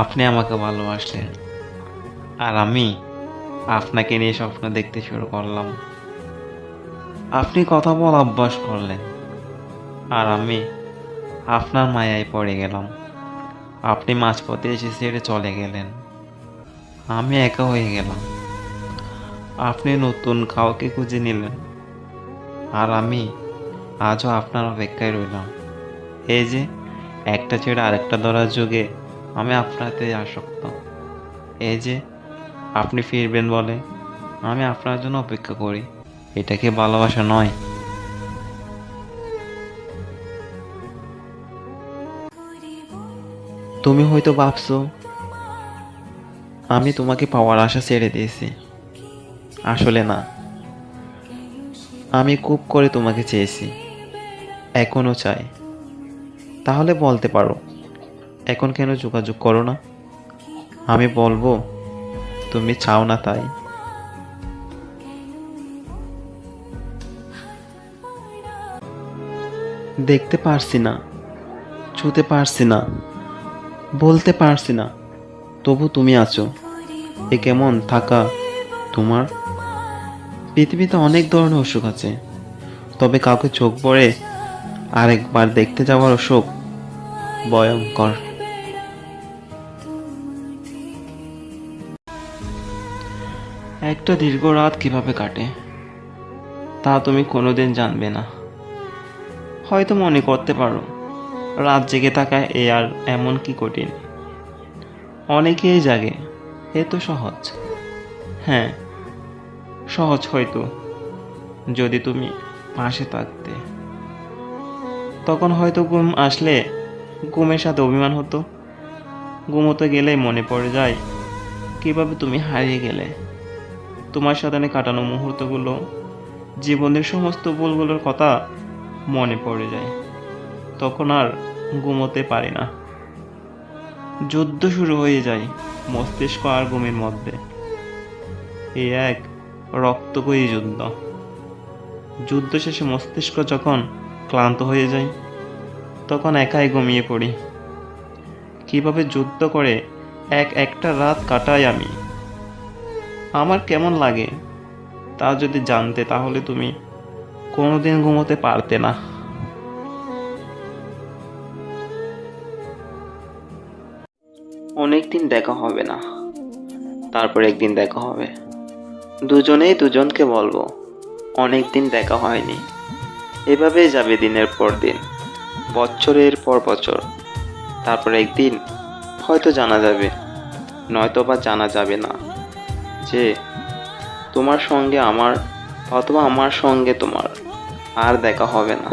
আপনি আমাকে ভালোবাসলেন আর আমি আপনাকে নিয়ে স্বপ্ন দেখতে শুরু করলাম। আপনি কথা বলা অভ্যাস করলেন আর আমি আপনার মায়ায় পড়ে গেলাম। আপনি মাঝপথে এসে ছেড়ে চলে গেলেন, আমি একা হয়ে গেলাম। আপনি নতুন কাউকে খুঁজে নিলেন আর আমি আজও আপনার অপেক্ষায় রইলাম। এই যে একটা ছেড়ে আরেকটা ধরার যুগে আমি আপনাতে আসক্ত। এই যে আপনি ফিরবেন বলে আমি আপনার জন্য অপেক্ষা করি। এটা কি ভালোবাসা নয়? তুমি হয়তো ভাবছো আমি তোমাকে পাওয়ার আশা ছেড়ে দিয়েছি। আসলে না, আমি খুব করে তোমাকে চেয়েছি, এখনো চাই। তাহলে বলতে পারো এখন কেন যোগাযোগ করো না? আমি বলবো তুমি চাও না তাই। দেখতে পারছি না, ছুতে পারছি না, বলতে পারছি না, তবু তুমি আছো। এ কেমন থাকা তোমার? পৃথিবীতে অনেক ধরনের অসুখ আছে, তবে কাউকে চোখ পড়ে আরেকবার দেখতে যাওয়ার অসুখ ভয়ঙ্কর। একটা দীর্ঘ রাত কিভাবে কাটে তা তুমি কোনোদিন জানবে না। হয়তো মনে করতে পারো রাত জেগে থাকা এ আর এমন কি কঠিন। অনেকেই জাগে, এ তো সহজ। হ্যাঁ, সহজ হয়তো যদি তুমি পাশে থাকতে। তখন হয়তো ঘুম আসলে ঘুমের সাথে অভিমান হতো। ঘুমোতে গেলেই মনে পড়ে যায় কিভাবে তুমি হারিয়ে গেলে। তোমার সাথে কাটানো মুহূর্তগুলো, জীবনের সমস্ত ভুলগুলোর কথা মনে পড়ে যায়। তখন আর ঘুমোতে পারি না। যুদ্ধ শুরু হয়ে যায় মস্তিষ্ক আর ঘুমের মধ্যে। এই এক রক্তক্ষয়ী যুদ্ধ। যুদ্ধ শেষে মস্তিষ্ক যখন ক্লান্ত হয়ে যায় তখন একাই ঘুমিয়ে পড়ি। কিভাবে যুদ্ধ করে একটা রাত কাটাই আমি। আমার কেমন লাগে তা যদি জানতে তাহলে তুমি কোনোদিন ঘুমোতে পারতে না। অনেকদিন দেখা হবে না, তারপর একদিন দেখা হবে। দুজনেই দুজনকে বলবো অনেকদিন দেখা হয়নি। এভাবেই যাবে দিনের পর দিন, বছরের পর বছর। তারপর একদিন হয়তো জানা যাবে, নয়তো বা জানা যাবে না, যে তোমার সঙ্গে আমার অথবা আমার সঙ্গে তোমার আর দেখা হবে না।